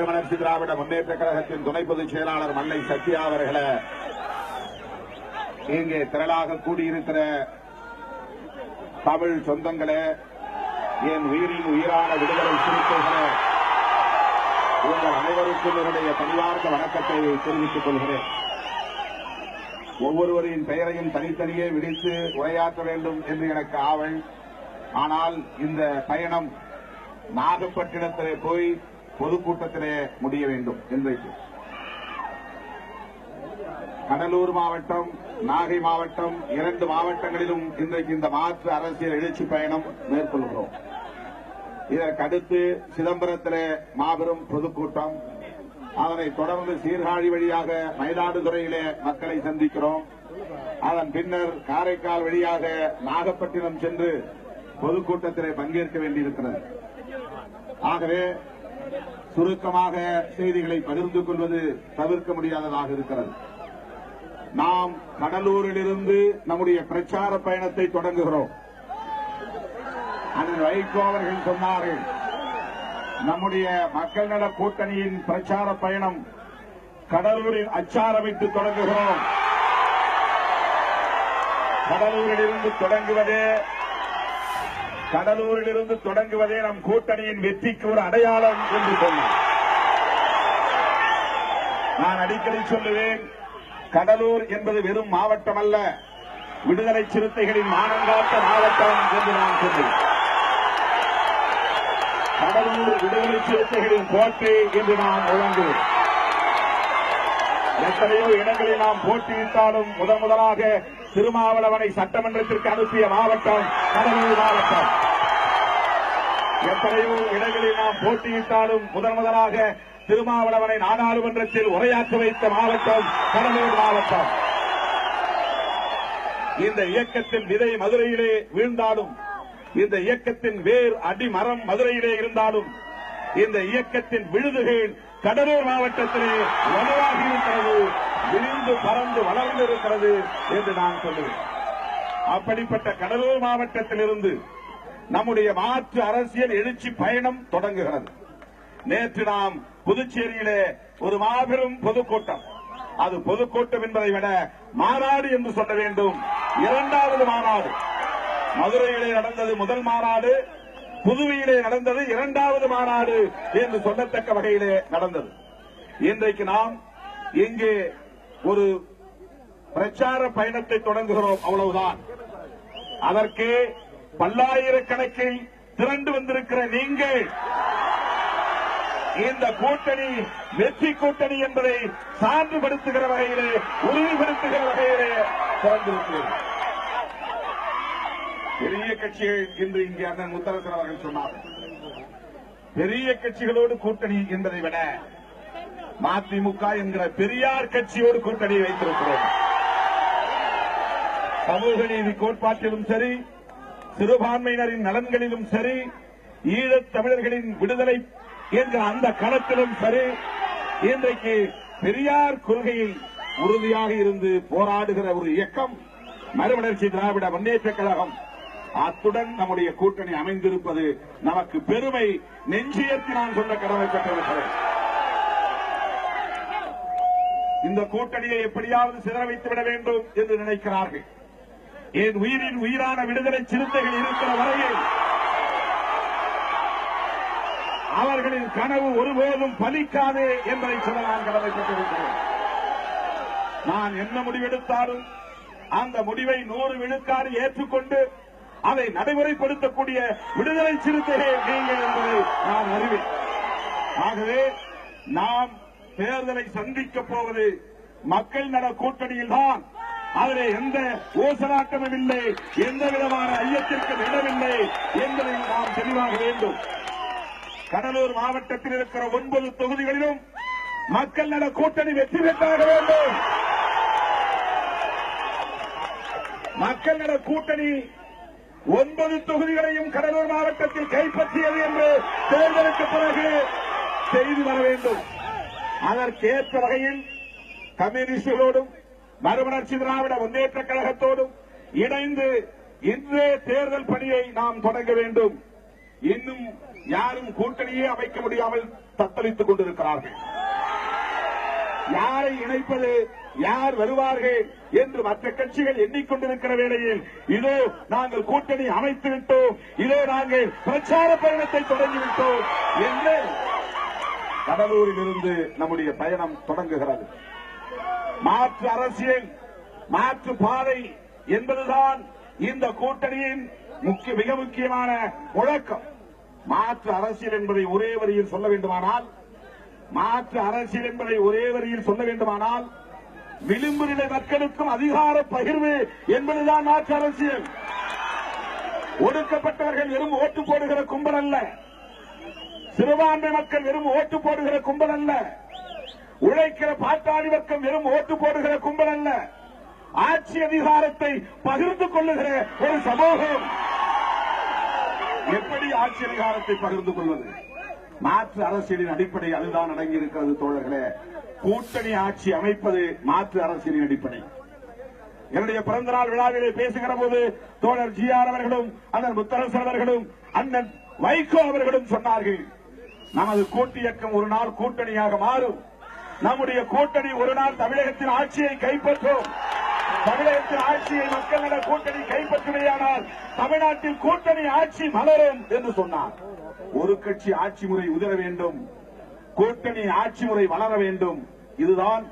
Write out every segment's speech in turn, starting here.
மறுமலர்ச்சி திராவிட முன்னேற்ற கழகத்தின் துணை பொதுச் செயலாளர் மல்லை சத்யா அவர்களை, இங்கே திரளாக கூடியிருக்கிற தமிழ் சொந்தங்களே, என் உயிரின் உயிரான விடுதலை சிறுத்தைகளே, உங்கள் அனைவருக்கும் என்னுடைய பணிவார்ந்த வணக்கத்தை தெரிவித்துக் கொள்கிறேன். ஒவ்வொருவரின் பெயரையும் தனித்தனியே விடுத்து உரையாற்ற வேண்டும் என்று எனக்கு ஆவல். ஆனால் இந்த பயணம் நாகப்பட்டினத்திலே போய் பொதுக்கூட்டத்திலே முடிய வேண்டும். இன்றைக்கு கடலூர் மாவட்டம், நாகை மாவட்டம், 2 மாவட்டங்களிலும் இன்றைக்கு இந்த மாற்று அரசியல் எழுச்சி பயணம் மேற்கொள்கிறோம். இதற்கடுத்து சிதம்பரத்திலே மாபெரும் பொதுக்கூட்டம், அதனைத் தொடர்ந்து சீர்காழி வழியாக மயிலாடுதுறையிலே மக்களை சந்திக்கிறோம். அதன் பின்னர் காரைக்கால் வழியாக நாகப்பட்டினம் சென்று பொதுக்கூட்டத்திலே பங்கேற்க வேண்டியிருக்கிறது. ஆகவே சுருக்கமாக செய்திகளை பகிர்ந்து கொள்வது தவிர்க்க முடியாததாக இருக்கிறது. நாம் கடலூரிலிருந்து நம்முடைய பிரச்சார பயணத்தை தொடங்குகிறோம். அண்ணன் வைகோ அவர்கள் சொன்னார்கள், நம்முடைய மக்கள் நல கூட்டணியின் பிரச்சார பயணம் கடலூரில் அச்சாரமிட்டு தொடங்குகிறோம். கடலூரிலிருந்து தொடங்குவதே நம் கூட்டணியின் வெற்றிக்கு ஒரு அடையாளம் என்று சொன்னார். நான் அடிக்கடி சொல்லுவேன், கடலூர் என்பது வெறும் மாவட்டம் அல்ல, விடுதலை சிறுத்தைகளின் மானங்காட்ட மாவட்டம் என்று நான் சொன்னேன். கடலூர் விடுதலை சிறுத்தைகளின் கோட்டை என்று நான் முழங்குவேன். எத்தனையோ இடங்களில் நாம் போட்டியிட்டாலும் முதலாக திருமாவளவனை சட்டமன்றத்திற்கு அனுப்பிய மாவட்டம் கடலூர் மாவட்டம். எத்தனையோ இடங்களில் நாம் போட்டியிட்டாலும் முதலாக திருமாவளவனை நாடாளுமன்றத்தில் உரையாற்ற வைத்த மாவட்டம் கடலூர் மாவட்டம். இந்த இயக்கத்தின் விதை மதுரையிலே வீழ்ந்தாலும், இந்த இயக்கத்தின் வேர் அடிமரம் மதுரையிலே இருந்தாலும், இந்த இயக்கத்தின் விழுதுகள் கடலூர் மாவட்டத்திலே வலுவாகி இருக்கிறது, விரிந்து பறந்து வளர்ந்திருக்கிறது என்று நான் சொல்லுவேன். அப்படிப்பட்ட கடலூர் மாவட்டத்திலிருந்து நம்முடைய மாற்று அரசியல் எழுச்சி பயணம் தொடங்குகிறது. நேற்று நாம் புதுச்சேரியிலே ஒரு மாபெரும் பொதுக்கூட்டம், அது பொதுக்கூட்டம் என்பதை விட மாநாடு என்று சொல்ல வேண்டும், 2வது மாநாடு. மதுரையிலே நடந்தது முதல் மாநாடு, புதுவையிலே நடந்தது 2வது மாநாடு என்று சொல்லத்தக்க வகையிலே நடந்தது. இன்றைக்கு நாம் இங்கே ஒரு பிரச்சார பயணத்தை தொடங்குகிறோம், அவ்வளவுதான். அதற்கு பல்லாயிரக்கணக்கில் திரண்டு வந்திருக்கிற நீங்கள் இந்த கூட்டணி வெற்றி கூட்டணி என்பதை சான்றுபடுத்துகிற வகையிலே, உறுதிப்படுத்துகிற வகையிலே திறந்திருக்கிறீர்கள். பெரிய கட்சிகள் இன்று இங்கே அண்ணன் முத்தரசன் அவர்கள் சொன்னார், பெரிய கட்சிகளோடு கூட்டணி என்பதை விட மதிமுக என்கிற பெரியார் கட்சியோடு கூட்டணி வைத்திருக்கிறோம். சமூக நீதி கோட்பாட்டிலும் சரி, சிறுபான்மையினரின் நலன்களிலும் சரி, ஈழத் தமிழர்களின் விடுதலை என்ற அந்த களத்திலும் சரி, இன்றைக்கு பெரியார் கொள்கையில் உறுதியாக இருந்து போராடுகிற ஒரு இயக்கம் மறுமலர்ச்சி திராவிட முன்னேற்ற கழகம். அத்துடன் நம்முடைய கூட்டணி அமைந்திருப்பது நமக்கு பெருமை. நெஞ்சியர்த்தி நான் சொன்ன கடமைப்பட்டிருக்கிறேன். இந்த கூட்டணியை எப்படியாவது சிதற வைத்துவிட வேண்டும் என்று நினைக்கிறார்கள். என் உயிரின் உயிரான விடுதலை சிறுத்தைகள் இருக்கிற வரையில் அவர்களின் கனவு ஒருபோதும் பலிக்காது என்பதை சொல்ல நான் கடமைப்பட்டிருக்கிறேன். நான் என்ன முடிவெடுத்தாலும் அந்த முடிவை 100 விழுக்காடு ஏற்றுக்கொண்டு அதை நடைமுறைப்படுத்தக்கூடிய விடுதலை சிறுத்தைகள் நீங்கள் என்பதை நான் அறிவேன். ஆகவே நாம் தேர்தலை சந்திக்கப் போவது மக்கள் நல கூட்டணியில்தான். அதிலே எந்த ஊசலாட்டமும் இல்லை, எந்த விதமான ஐயத்திற்கு இடமில்லை என்பதை நாம் தெளிவாக வேண்டும். கடலூர் மாவட்டத்தில் இருக்கிற 9 தொகுதிகளிலும் மக்கள் நல கூட்டணி வெற்றி பெற்றாக வேண்டும். மக்கள் நல கூட்டணி 9 தொகுதிகளையும் கடலூர் மாவட்டத்தில் கைப்பற்றியது என்று தேர்தலுக்கு பிறகு செய்து வர வேண்டும். அதற்கேற்ற வகையில் கம்யூனிஸ்டுகளோடும் மறுமலர்ச்சி திராவிட முன்னேற்ற கழகத்தோடும் இணைந்து இன்றே தேர்தல் பணியை நாம் தொடங்க வேண்டும். இன்னும் யாரும் கூட்டணியே அமைக்க முடியாமல் தத்தளித்துக் கொண்டிருக்கிறார்கள். யாரை இணைப்பது, யார் வருவார்கள் என்று மற்ற கட்சிகள் எண்ணிக்கொண்டிருக்கிற வேளையில் இதோ நாங்கள் கூட்டணி அமைத்து விட்டோம், இதோ நாங்கள் பிரச்சார பயணத்தை தொடங்கிவிட்டோம் என்று கடலூரில் இருந்து நம்முடைய பயணம் தொடங்குகிறது. மாற்று அரசியல், மாற்று பாதை என்பதுதான் இந்த கூட்டணியின் மிக முக்கியமான முழக்கம். மாற்று அரசியல் என்பதை ஒரே வரியில் சொல்ல வேண்டுமானால், மாற்று அரசியல் என்பதை ஒரே வரியில் சொல்ல வேண்டுமானால் விளிம்பு நிலை மக்களுக்கும் அதிகார பகிர்வு என்பதுதான் மாற்று அரசியல். ஒடுக்கப்பட்டவர்கள் வெறும் ஓட்டு போடுகிற கும்பல் அல்ல, சிறுபான்மை மக்கள் வெறும் ஓட்டு போடுகிற கும்பல் அல்ல, உழைக்கிற பாட்டாளி வர்க்கம் வெறும் ஓட்டு போடுகிற கும்பல் அல்ல, ஆட்சி அதிகாரத்தை பகிர்ந்து கொள்ளுகிற ஒரு சமூகம். எப்படி ஆட்சி அதிகாரத்தை பகிர்ந்து கொள்வது? மாற்று அரசியலின் அடிப்படை அதுதான் அடங்கியிருக்கிறது தோழர்களே. கூட்டணி ஆட்சி அமைப்பது மாற்று அரசியலின் அடிப்படை. என்னுடைய பிறந்தநாள் விழாவிலே பேசுகிற போது தோழர் ஜி.ஆர். அவர்களும் அண்ணன் முத்தரசன் அவர்களும் அண்ணன் வைகோ அவர்களும் சொன்னார்கள், நமது கூட்டு இயக்கம் ஒரு நாள் கூட்டணியாக மாறும், நம்முடைய கூட்டணி ஒரு நாள் தமிழகத்தின் ஆட்சியை கைப்பற்றும், தமிழகத்தின் ஆட்சியை மக்கள் நல கூட்டணி கைப்பற்றுமையானால் தமிழ்நாட்டில் கூட்டணி ஆட்சி மலரும் என்று சொன்னார். ஒரு கட்சி ஆட்சி முறை உதிர வேண்டும், கூட்டணி ஆட்சி முறை வளர வேண்டும். இதுதான்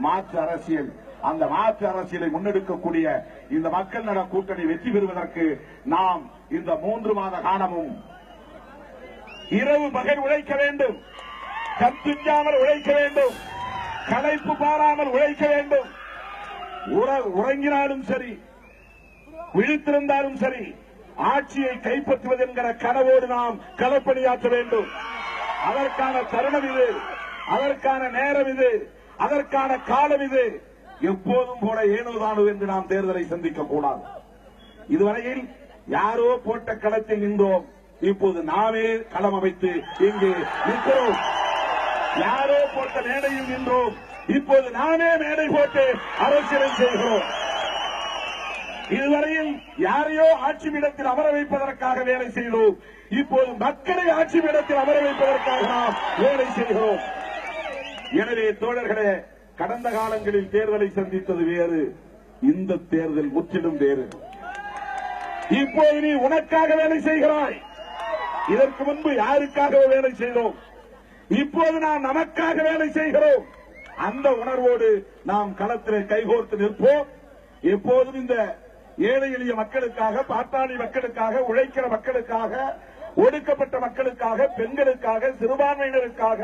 மாற்று அரசியல். அந்த மாற்று அரசியலை முன்னெடுக்கக்கூடிய இந்த மக்கள் நல கூட்டணி வெற்றி பெறுவதற்கு நாம் இந்த 3 மாத காலமும் இரவு பகல் உழைக்க வேண்டும், கத்துஞ்சாமல் உழைக்க வேண்டும், களைப்பு பாராமல் உழைக்க வேண்டும். உறங்கினாலும் சரி, விழித்திருந்தாலும் சரி, ஆட்சியை கைப்பற்றுவது என்கிற கனவோடு நாம் களப்பணியாற்ற வேண்டும். அதற்கான தருணம் இது, அதற்கான நேரம் இது, அதற்கான காலம் இது. எப்போதும் போல ஏனோதானோ என்று நாம் தேர்தலை சந்திக்க கூடாது. இதுவரையில் யாரோ போட்ட களத்தில் நின்றோம், இப்போது நாமே களம் அமைத்து இங்கு நிற்கிறோம். யாரோ போட்ட மேடையில் நின்றோம், இப்போது நாமே மேடை போட்டு அரசியலை செய்கிறோம். இதுவரையில் யாரையோ ஆட்சி பீடத்தில் அமர வைப்பதற்காக வேலை செய்தோம், இப்போது மக்களை ஆட்சி பீடத்தில் அமர வைப்பதற்காக நாம் வேலை செய்கிறோம். எனவே தோழர்களே, கடந்த காலங்களில் தேர்தலை சந்தித்தது வேறு, இந்த தேர்தல் முற்றிலும் வேறு. இப்போது நீ உனக்காக வேலை செய்கிறாய், இதற்கு முன்பு யாருக்காக வேலை செய்தோம், இப்போது நாம் நமக்காக வேலை செய்கிறோம். அந்த உணர்வோடு நாம் களத்திலே கைகோர்த்து நிற்போம். எப்போதும் இந்த ஏழை எளிய மக்களுக்காக, பாட்டாளி மக்களுக்காக, உழைக்கிற மக்களுக்காக, ஒடுக்கப்பட்ட மக்களுக்காக, பெண்களுக்காக, சிறுபான்மையினருக்காக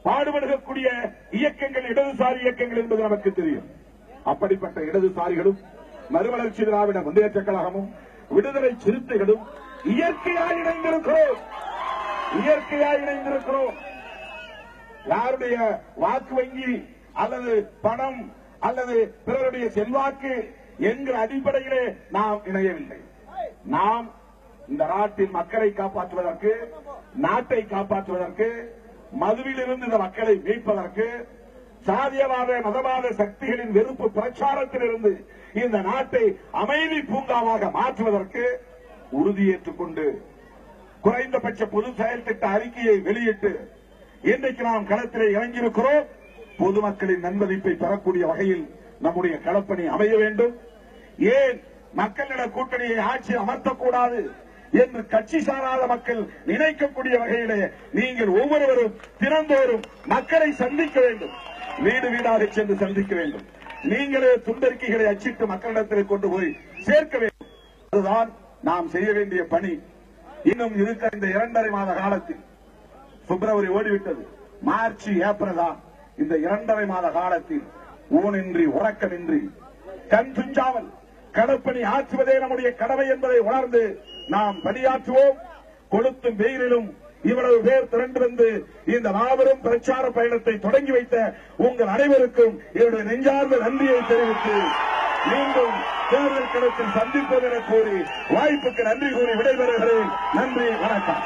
பாடுபடக்கூடிய இயக்கங்கள் இடதுசாரி இயக்கங்கள் என்பது நமக்கு தெரியும். அப்படிப்பட்ட இடதுசாரிகளும், மறுமலர்ச்சி திராவிட முன்னேற்ற கழகமும், விடுதலை சிறுத்தைகளும் இயற்கையாய் இணைந்திருக்கிறோம், இயற்கையாய் இணைந்திருக்கிறோம். யாருடைய வாக்கு வங்கி அல்லது பணம் அல்லது பிறருடைய செல்வாக்கு என்கிற அடிப்படையிலே நாம் இணையவில்லை. நாம் இந்த நாட்டின் மக்களை காப்பாற்றுவதற்கு, நாட்டை காப்பாற்றுவதற்கு, மதுவிலிருந்து இந்த மக்களை மீட்பதற்கு, சாதியவாத மதவாத சக்திகளின் வெறுப்பு பிரச்சாரத்திலிருந்து இந்த நாட்டை அமைதி பூங்காவாக மாற்றுவதற்கு உறுதியேற்றுக் கொண்டு குறைந்தபட்ச பொது செயல் திட்ட அறிக்கையை வெளியிட்டு இன்றைக்கு நாம் களத்திலே இறங்கியிருக்கிறோம். பொதுமக்களின் நன்மதிப்பை பெறக்கூடிய வகையில் நம்முடைய களப்பணி அமைய வேண்டும். ஏன் மக்கள் நல கூட்டணியை ஆட்சி அமர்த்தக்கூடாது என்று கட்சி சாராத மக்கள் நினைக்கக்கூடிய வகையிலே நீங்கள் ஒவ்வொருவரும் தினந்தோறும் மக்களை சந்திக்க வேண்டும், வீடு வீடாக சென்று சந்திக்க வேண்டும். நீங்களே துண்டறிக்கைகளை அச்சிட்டு மக்களிடத்தில் கொண்டு போய் சேர்க்க வேண்டும். அதுதான் நாம் செய்ய வேண்டிய பணி. இன்னும் இருக்கிற இந்த 2.5 மாத காலத்தில், பிப்ரவரி ஓடிவிட்டது, மார்ச் ஏப்ரல் தான், இந்த 2.5 மாத காலத்தில் ஊனின்றி உறக்கமின்றி கண் துஞ்சாமல் களப்பணி ஆற்றுவதே நம்முடைய கடமை என்பதை உணர்ந்து நாம் பணியாற்றுவோம். கொளுத்தும் வெயிலிலும் இவ்வளவு பேர் திரண்டு வந்து இந்த மாபெரும் பிரச்சார பயணத்தை தொடங்கி வைத்த உங்கள் அனைவருக்கும் என்னுடைய நெஞ்சார்ந்த நன்றியை தெரிவித்து மீண்டும் தேர்தல் களத்தில் சந்திப்போம் என கூறி வாய்ப்புக்கு நன்றி கூறி விடைபெறுகிறேன். நன்றி, வணக்கம்.